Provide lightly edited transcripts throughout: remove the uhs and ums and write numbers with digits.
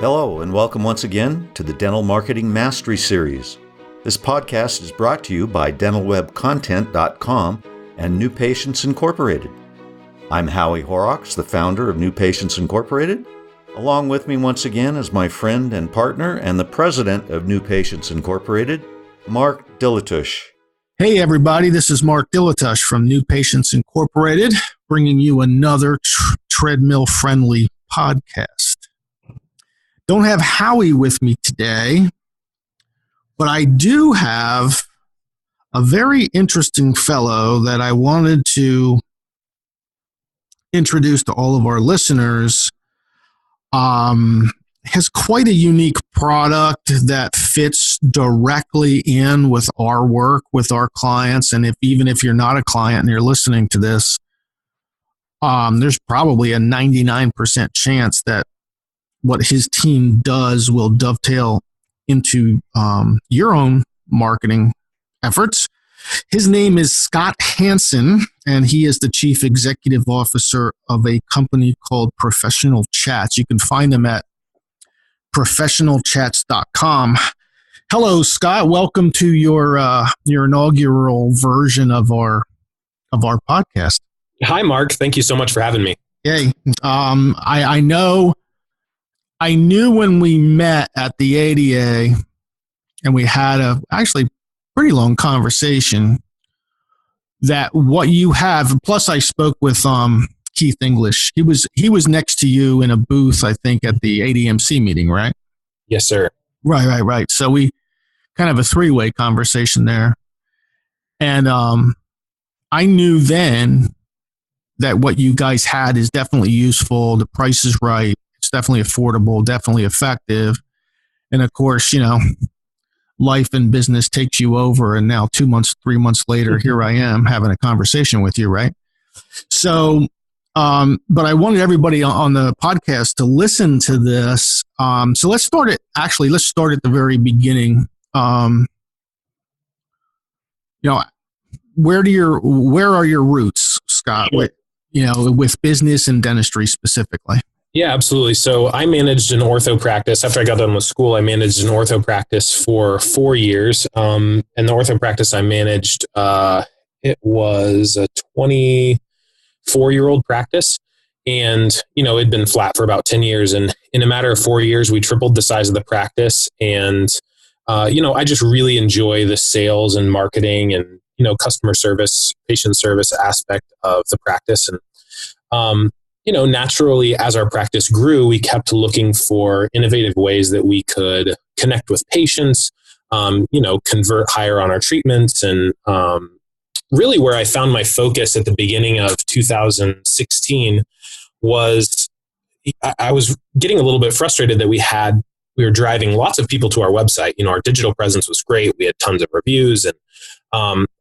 Hello, and welcome once again to the Dental Marketing Mastery Series. This podcast is brought to you by dentalwebcontent.com and New Patients Incorporated. I'm Howie Horrocks, the founder of New Patients Incorporated. Along with me once again is my friend and partner and the president of New Patients Incorporated, Mark Dilatush. Hey everybody, this is Mark Dilatush from New Patients Incorporated, bringing you another treadmill-friendly podcast. Don't have Howie with me today, but I do have a very interesting fellow that I wanted to introduce to all of our listeners. Has quite a unique product that fits directly in with our work, with our clients. And even if you're not a client and you're listening to this, there's probably a 99% chance that what his team does will dovetail into your own marketing efforts. His name is Scott Hanson, and he is the Chief Executive Officer of a company called Professional Chats. You can find him at professionalchats.com. Hello, Scott. Welcome to your inaugural version of our podcast. Hi, Mark. Thank you so much for having me. Yay. I knew when we met at the ADA and we had a actually pretty long conversation that what you have, plus I spoke with Keith English. He was next to you in a booth, I think, at the ADMC meeting, right? Yes, sir. Right. So we kind of a three-way conversation there. And I knew then that what you guys had is definitely useful. The price is right. It's definitely affordable, definitely effective. And of course, life and business takes you over. And now 2 months, 3 months later, here I am having a conversation with you, right? So, but I wanted everybody on the podcast to listen to this. So let's start at the very beginning. Where are your roots, Scott? With business and dentistry specifically. Yeah, absolutely. So I managed an ortho practice. After I got done with school, I managed an ortho practice for 4 years. And the ortho practice I managed, it was a 24-year-old practice. And, it'd been flat for about 10 years. And in a matter of 4 years, we tripled the size of the practice. And, I just really enjoy the sales and marketing and, customer service, patient service aspect of the practice. And, naturally, as our practice grew, we kept looking for innovative ways that we could connect with patients, convert higher on our treatments. And really where I found my focus at the beginning of 2016 was I was getting a little bit frustrated that we were driving lots of people to our website. Our digital presence was great. We had tons of reviews. And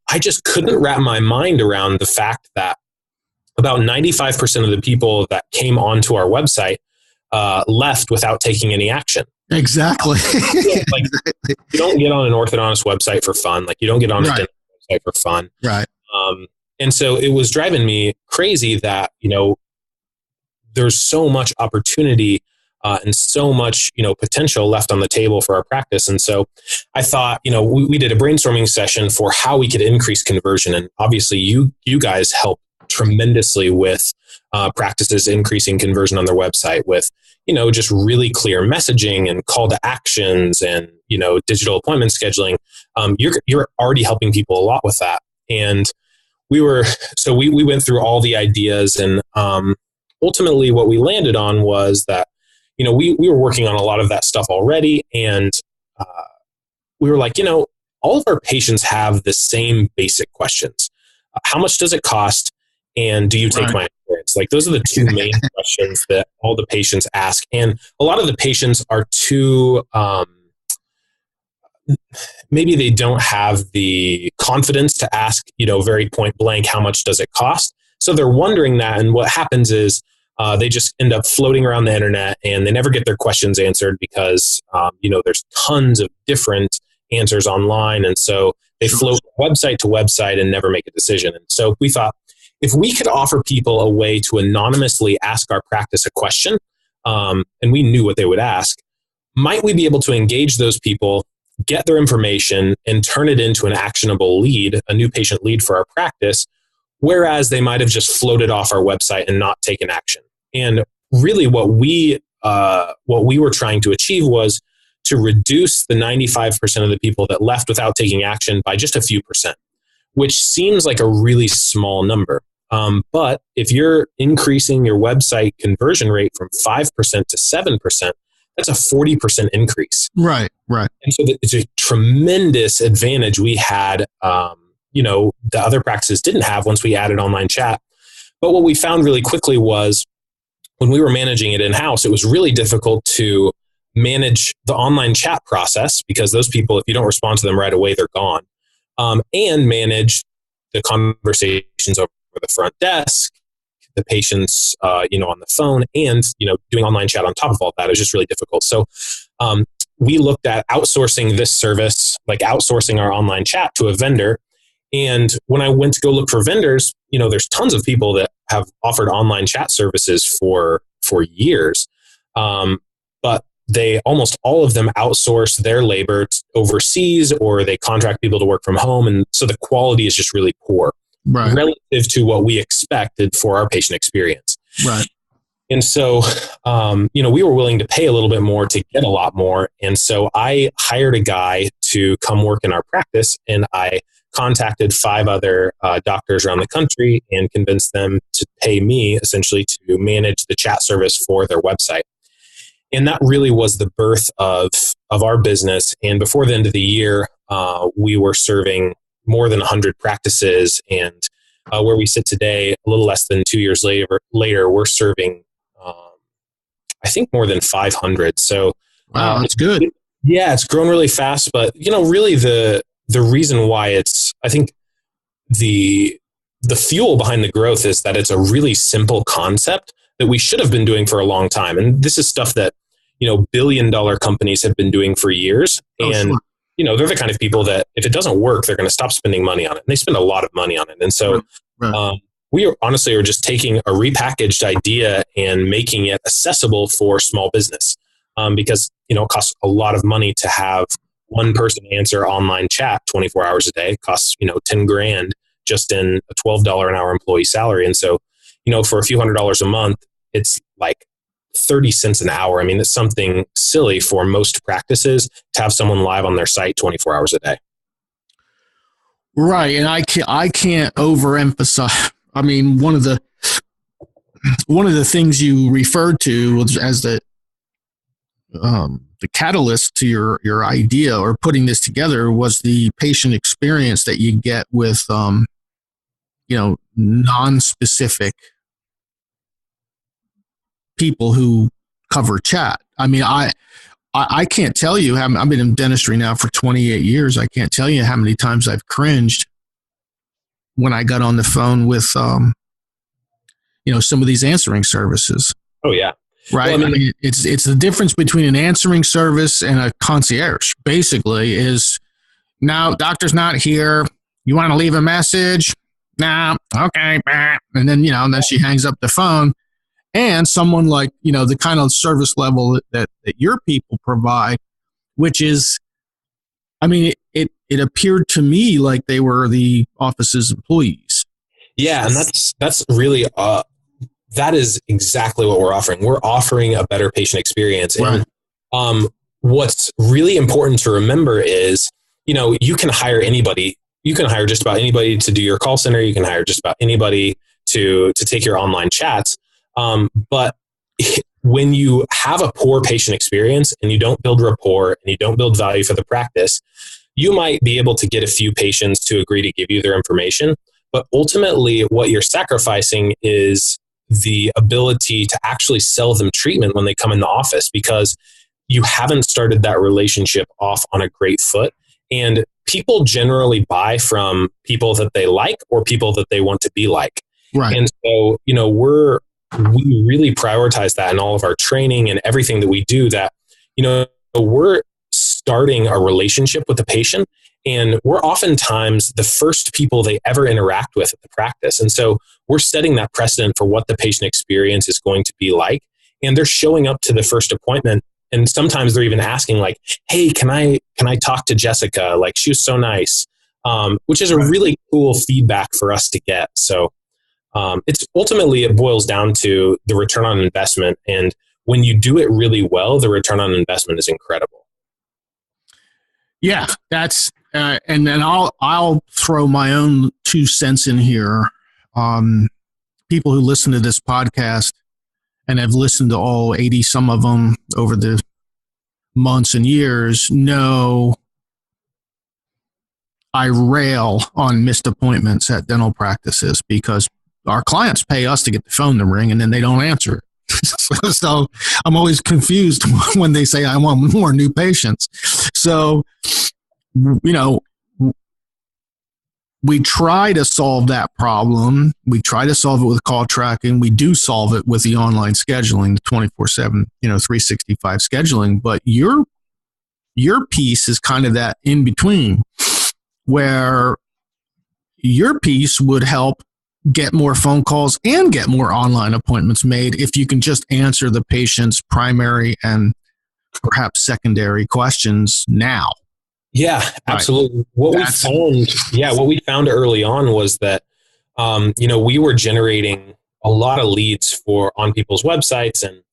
I just couldn't wrap my mind around the fact that about 95% of the people that came onto our website left without taking any action. Exactly. You don't get on an orthodontist website for fun. You don't get on a dentist website for fun. Right. And so it was driving me crazy that, there's so much opportunity and so much, potential left on the table for our practice. And so I thought, we did a brainstorming session for how we could increase conversion. And obviously you guys help tremendously with practices increasing conversion on their website with, just really clear messaging and call to actions and, digital appointment scheduling. You're already helping people a lot with that. And we went through all the ideas and ultimately what we landed on was that, we were working on a lot of that stuff already. And we were like, all of our patients have the same basic questions. How much does it cost? And do you take my insurance? Those are the two main questions that all the patients ask. And a lot of the patients are too, maybe they don't have the confidence to ask, very point blank, how much does it cost? So they're wondering that. And what happens is they just end up floating around the internet and they never get their questions answered because, there's tons of different answers online. And so they float website to website and never make a decision. And so we thought, if we could offer people a way to anonymously ask our practice a question, and we knew what they would ask, might we be able to engage those people, get their information, and turn it into an actionable lead, a new patient lead for our practice, whereas they might have just floated off our website and not taken action. And really what we were trying to achieve was to reduce the 95% of the people that left without taking action by just a few percent, which seems like a really small number. But if you're increasing your website conversion rate from 5% to 7%, that's a 40% increase. Right. And so it's a tremendous advantage we had, the other practices didn't have once we added online chat. But what we found really quickly was when we were managing it in-house, it was really difficult to manage the online chat process because those people, if you don't respond to them right away, they're gone. And manage the conversations over the front desk, the patients, on the phone, and, doing online chat on top of all that. It was just really difficult. So we looked at outsourcing this service, like outsourcing our online chat to a vendor. And when I went to go look for vendors, there's tons of people that have offered online chat services for years. But they almost all of them outsource their labor overseas, or they contract people to work from home. And so the quality is just really poor relative to what we expected for our patient experience. Right. And so, we were willing to pay a little bit more to get a lot more. And so I hired a guy to come work in our practice, and I contacted 5 other doctors around the country and convinced them to pay me essentially to manage the chat service for their website. And that really was the birth of our business. And before the end of the year, we were serving more than 100 practices. And where we sit today, a little less than 2 years later, we're serving, I think, more than 500. So wow, that's good. Yeah, it's grown really fast. But, really the reason why I think the fuel behind the growth is that it's a really simple concept that we should have been doing for a long time. And this is stuff that, billion-dollar companies have been doing for years. And, they're the kind of people that if it doesn't work, they're going to stop spending money on it. And they spend a lot of money on it. And so we are just taking a repackaged idea and making it accessible for small business because, it costs a lot of money to have one person answer online chat 24 hours a day. It costs, $10,000 just in a $12 an hour employee salary. And so, for a few $100s a month, it's like 30 cents an hour. I mean, it's something silly for most practices to have someone live on their site 24 hours a day. Right. And I can't overemphasize. I mean, one of the things you referred to as the catalyst to your idea or putting this together was the patient experience that you get with, non-specific people who cover chat. I mean, I can't tell you how, I've been in dentistry now for 28 years. I can't tell you how many times I've cringed when I got on the phone with, some of these answering services. Oh yeah. Right. Well, I mean, it's the difference between an answering service and a concierge basically is now doctor's not here. You want to leave a message? Nah. Okay. And then, and then she hangs up the phone. And someone like, the kind of service level that your people provide, which is, I mean, it appeared to me like they were the office's employees. Yeah. And that's really, that is exactly what we're offering. We're offering a better patient experience. Right. And what's really important to remember is, you can hire anybody. You can hire just about anybody to do your call center. You can hire just about anybody to take your online chats. But when you have a poor patient experience and you don't build rapport and you don't build value for the practice, you might be able to get a few patients to agree to give you their information. But ultimately, what you're sacrificing is the ability to actually sell them treatment when they come in the office because you haven't started that relationship off on a great foot. And people generally buy from people that they like or people that they want to be like. Right. And so, we really prioritize that in all of our training and everything that we do that, we're starting a relationship with the patient and we're oftentimes the first people they ever interact with at the practice. And so we're setting that precedent for what the patient experience is going to be like. And they're showing up to the first appointment And sometimes they're even asking like, hey, can I talk to Jessica? Like, she was so nice, which is a really cool feedback for us to get. So it's ultimately, it boils down to the return on investment. And when you do it really well, the return on investment is incredible. Yeah, that's, and then I'll throw my own 2 cents in here. People who listen to this podcast and have listened to all 80 some of them over the months and years know I rail on missed appointments at dental practices because our clients pay us to get the phone to ring and then they don't answer. So I'm always confused when they say I want more new patients. So, we try to solve that problem. We try to solve it with call tracking. We do solve it with the online scheduling, the 24/7, 365 scheduling. But your piece is kind of that in between, where your piece would help get more phone calls and get more online appointments made if you can just answer the patient's primary and perhaps secondary questions now. Yeah, absolutely. Right. What we found early on was that, we were generating a lot of leads on people's websites, and,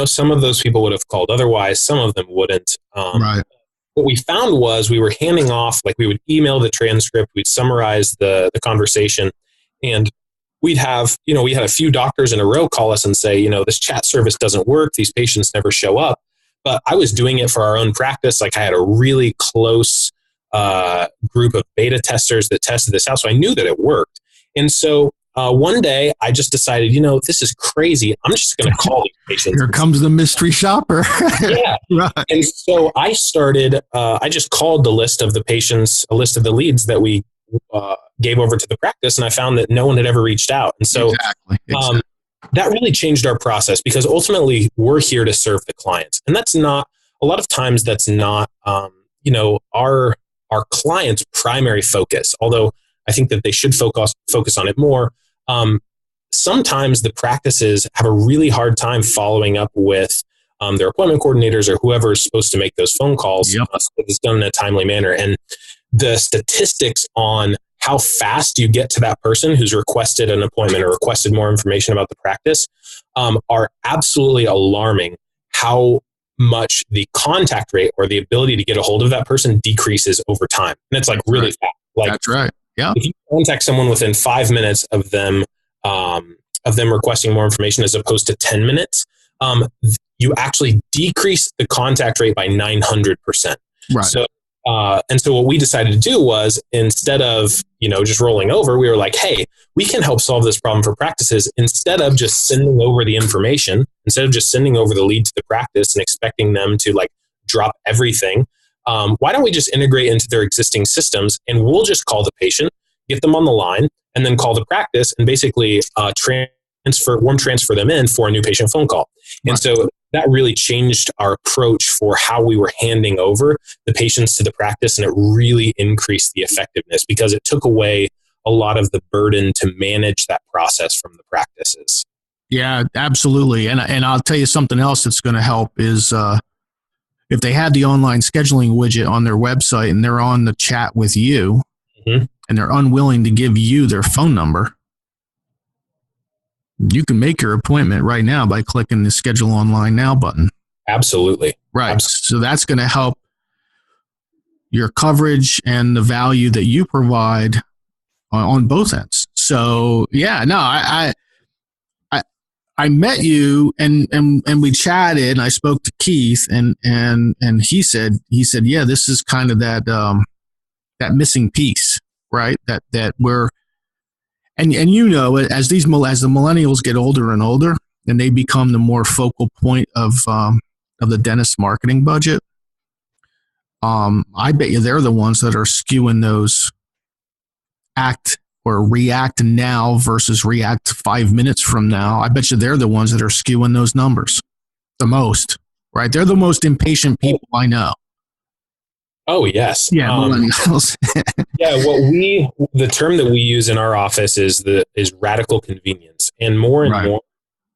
some of those people would have called otherwise, some of them wouldn't. Right. What we found was we were handing off, like we would email the transcript, we'd summarize the conversation, and we had a few doctors in a row call us and say, this chat service doesn't work. These patients never show up. But I was doing it for our own practice. Like, I had a really close group of beta testers that tested this out. So I knew that it worked. And so one day I just decided, this is crazy. I'm just going to call these patients. Here comes the mystery shopper. Yeah. Right. And so I started, I just called the list of the patients, a list of the leads that we gave over to the practice. And I found that no one had ever reached out. And so exactly. That really changed our process, because ultimately we're here to serve the clients. And that's not, a lot of times that's not, our client's primary focus, although I think that they should focus on it more. Sometimes the practices have a really hard time following up with their appointment coordinators or whoever is supposed to make those phone calls. Yep. So it's done in a timely manner. And the statistics on how fast you get to that person who's requested an appointment or requested more information about the practice are absolutely alarming. How much the contact rate or the ability to get a hold of that person decreases over time. And it's like really fast. Like, that's right. Yeah. If you contact someone within 5 minutes of them requesting more information as opposed to 10 minutes, you actually decrease the contact rate by 900%. Right. So, and so what we decided to do was, instead of, just rolling over, we were like, hey, we can help solve this problem for practices. Instead of just sending over the information, instead of just sending over the lead to the practice and expecting them to like drop everything, why don't we just integrate into their existing systems, and we'll just call the patient, get them on the line, and then call the practice and basically warm transfer them in for a new patient phone call. Right. And so that really changed our approach for how we were handing over the patients to the practice, and it really increased the effectiveness because it took away a lot of the burden to manage that process from the practices. Yeah, absolutely. And I'll tell you something else that's going to help is if they have the online scheduling widget on their website and they're on the chat with you, mm-hmm. and they're unwilling to give you their phone number, you can make your appointment right now by clicking the Schedule Online Now button. Absolutely. Right. Absolutely. So that's going to help your coverage and the value that you provide on both ends. So yeah, no, I met you and we chatted, and I spoke to Keith and he said, yeah, this is kind of that missing piece, right? That we're, and as the millennials get older and older and they become the more focal point of the dentist marketing budget, I bet you they're the ones that are skewing those act or react now versus react 5 minutes from now. I bet you they're the ones that are skewing those numbers the most, right? They're the most impatient people I know. Oh, yes. Yeah, millennials. Yeah, the term that we use in our office is radical convenience. And more,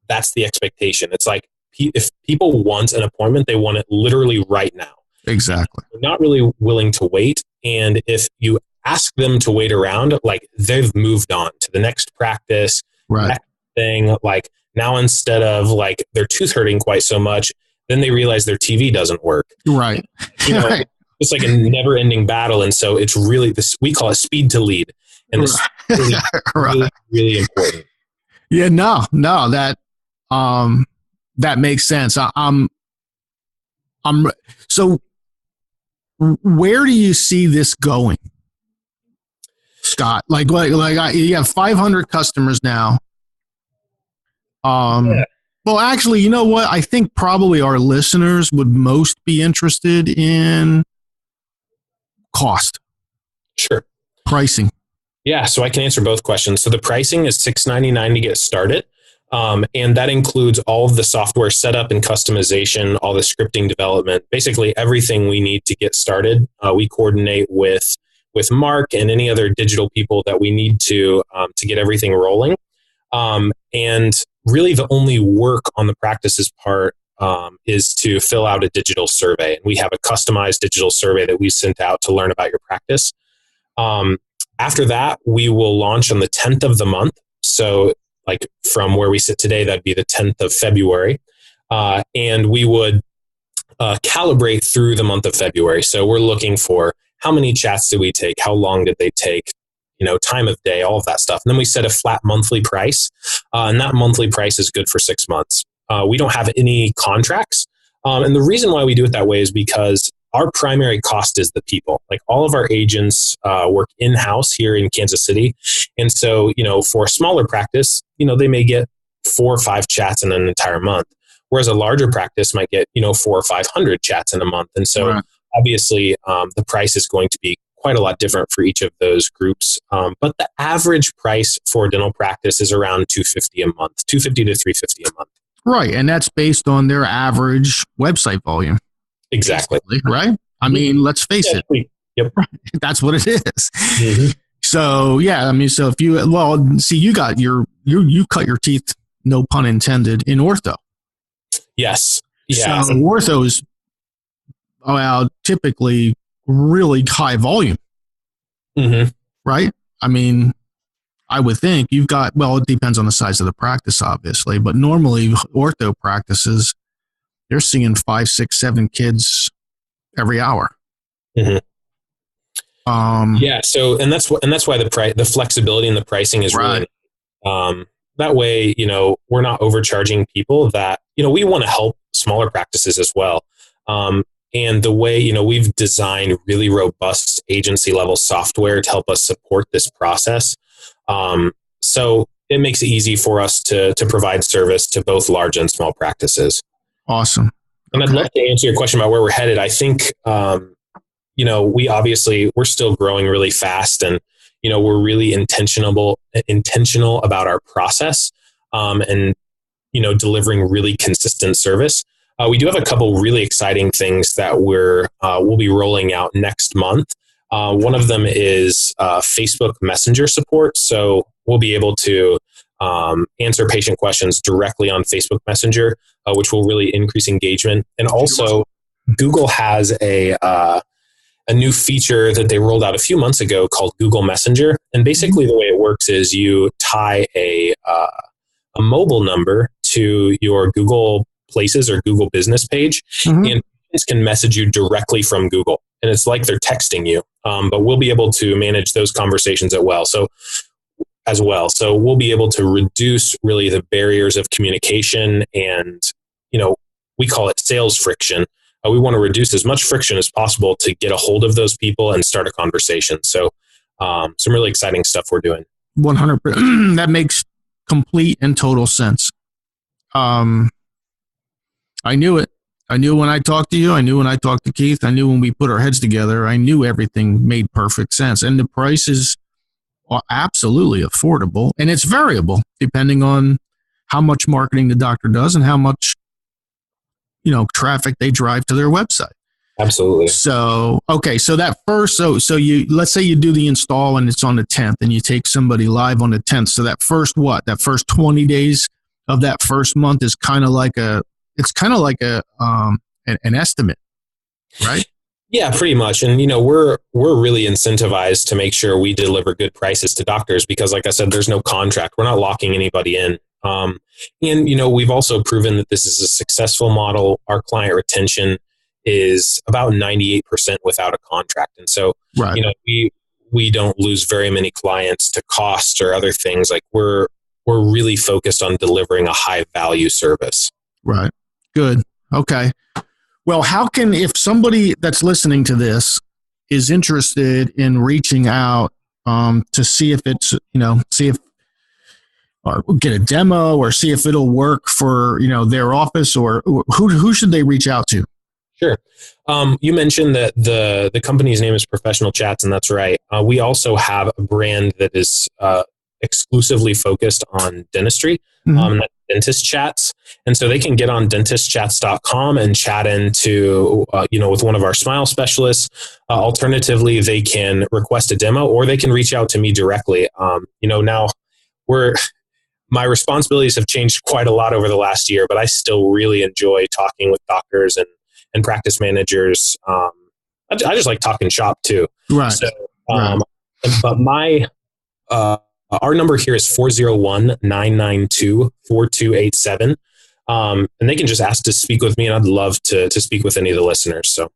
that's the expectation. It's like if people want an appointment, they want it literally right now. Exactly. They're not really willing to wait. And if you ask them to wait around, like they've moved on to the next practice, Right. next thing. Like now, instead of like their tooth hurting quite so much, then they realize their TV doesn't work. Right. You know, Right. it's like a never ending battle. And so it's really this, we call it speed to lead. And this is really, really, really important. Yeah, no, that makes sense. So where do you see this going, Scott? You have 500 customers now. Yeah. Well, actually, you know what? I think probably our listeners would most be interested in cost. Sure. Pricing. Yeah, so I can answer both questions. So the pricing is $699 to get started. And that includes all of the software setup and customization, all the scripting development, basically everything we need to get started. We coordinate with Mark and any other digital people that we need to get everything rolling. And really the only work on the practice's part is to fill out a digital survey. And we have a customized digital survey that we sent out to learn about your practice. After that, we will launch on the 10th of the month. So like from where we sit today, that'd be the 10th of February. And we would calibrate through the month of February. So we're looking for how many chats did we take? How long did they take? You know, time of day, all of that stuff. And then we set a flat monthly price. And that monthly price is good for 6 months. We don't have any contracts. And the reason why we do it that way is because our primary cost is the people. Like all of our agents work in-house here in Kansas City. And so, you know, for a smaller practice, you know, they may get 4 or 5 chats in an entire month. Whereas a larger practice might get, you know, 400 or 500 chats in a month. And so Right. obviously the price is going to be quite a lot different for each of those groups. But the average price for a dental practice is around $250 a month, $250 to $350 a month. Right. And that's based on their average website volume. Exactly. Right? I mean, let's face it. Yep. That's what it is. Mm-hmm. So, yeah, I mean, so if you, well, see, you got you cut your teeth, no pun intended, in ortho. Yes. Yeah. So ortho is typically really high volume. Mm-hmm. Right? I mean, I would think you've got, well, it depends on the size of the practice, obviously, but normally ortho practices, they're seeing 5, 6, 7 kids every hour. Mm-hmm. Yeah. So, and that's why the flexibility in the pricing is right. Really, that way, you know, we're not overcharging people that, you know, we want to help smaller practices as well. And the way, you know, we've designed really robust agency level software to help us support this process. So it makes it easy for us to provide service to both large and small practices. Awesome. And I'd love to answer your question about where we're headed. I think, you know, we're still growing really fast, and, you know, we're really intentional about our process, and, you know, delivering really consistent service. We do have a couple really exciting things that we'll be rolling out next month. One of them is Facebook Messenger support. So we'll be able to answer patient questions directly on Facebook Messenger, which will really increase engagement. And also, Google has a new feature that they rolled out a few months ago called Google Messenger. And basically, the way it works is you tie a mobile number to your Google Places or Google Business page, and patients can message you directly from Google. And it's like they're texting you, but we'll be able to manage those conversations as well. So we'll be able to reduce really the barriers of communication, and, you know, we call it sales friction. We want to reduce as much friction as possible to get a hold of those people and start a conversation. So some really exciting stuff we're doing. 100%. That makes complete and total sense. I knew it. I knew when I talked to you. I knew when I talked to Keith. I knew when we put our heads together. I knew everything made perfect sense. And the prices are absolutely affordable. And it's variable depending on how much marketing the doctor does and how much, you know, traffic they drive to their website. Absolutely. So, okay. So that first, so you, let's say you do the install and it's on the 10th and you take somebody live on the 10th. So that first 20 days of that first month is kind of like it's kind of like an estimate, right? Yeah, pretty much. And, we're really incentivized to make sure we deliver good prices to doctors because, like I said, there's no contract. We're not locking anybody in. And, we've also proven that this is a successful model. Our client retention is about 98% without a contract. And so, right. We don't lose very many clients to cost or other things. Like we're really focused on delivering a high value service. Right. Good. Okay. Well, if somebody that's listening to this is interested in reaching out to see if it's, or get a demo or see if it'll work for, their office, or who should they reach out to? Sure. You mentioned that the company's name is Professional Chats, and that's right. We also have a brand that is exclusively focused on dentistry, that's Dentist Chats. And so they can get on dentistchats.com and chat into, with one of our smile specialists. Alternatively, they can request a demo or they can reach out to me directly. Now my responsibilities have changed quite a lot over the last year, but I still really enjoy talking with doctors and practice managers. I just like talking shop too. Right. So, but our number here is 401-992-4287. And they can just ask to speak with me, and I'd love to speak with any of the listeners. So,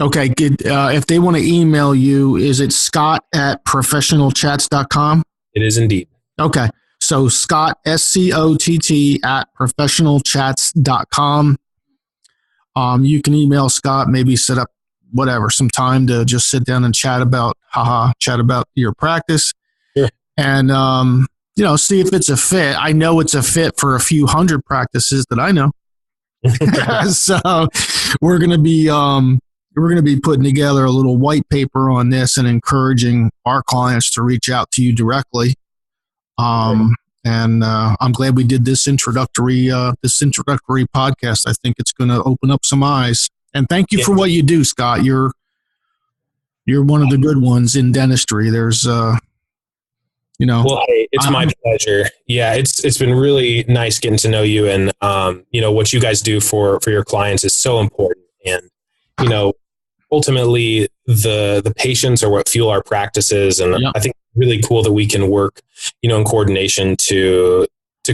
okay, good. If they want to email you, is it scott@professionalchats.com? It is indeed. Okay. So Scott, SCOTT @professionalchats.com. You can email Scott, maybe set up some time to just sit down and chat about your practice. Sure. And, see if it's a fit. I know it's a fit for a few hundred practices that I know. So we're going to be putting together a little white paper on this and encouraging our clients to reach out to you directly. And I'm glad we did this introductory podcast. I think it's going to open up some eyes. And thank you for what you do, Scott. You're one of the good ones in dentistry. There's, Well, hey, it's my pleasure. Yeah, it's been really nice getting to know you, and what you guys do for your clients is so important. And ultimately, the patients are what fuel our practices, and I think it's really cool that we can work, in coordination to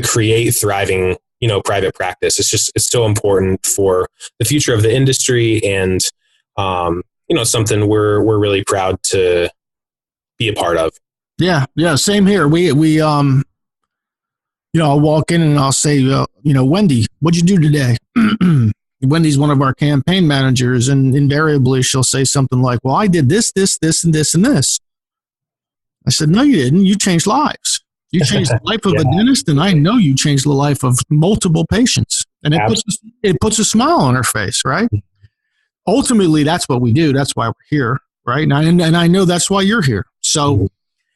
create thriving, private practice. It's so important for the future of the industry, and something we're really proud to be a part of. Yeah. Same here. We I'll walk in and I'll say, Wendy, what'd you do today? Wendy's one of our campaign managers, and invariably she'll say something like, well, I did this, and this, and this. I said, no, you didn't. You changed lives. You changed the life of a dentist, and I know you changed the life of multiple patients. And it puts a smile on her face, right? Ultimately, that's what we do. That's why we're here, right? And I know that's why you're here. So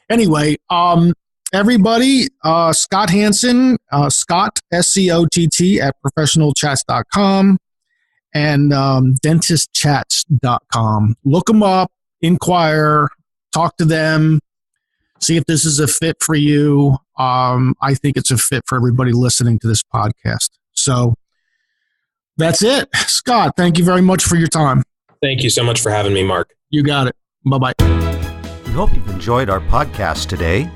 anyway, everybody, Scott Hanson, Scott, SCOTT @professionalchats.com and dentistchats.com. Look them up, inquire, talk to them, see if this is a fit for you. I think it's a fit for everybody listening to this podcast. So that's it. Scott, thank you very much for your time. Thank you so much for having me, Mark. You got it. Bye-bye. We hope you've enjoyed our podcast today.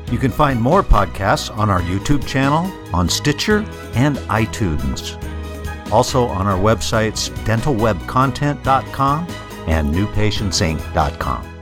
You can find more podcasts on our YouTube channel, on Stitcher, and iTunes. Also on our websites, dentalwebcontent.com and newpatientsinc.com.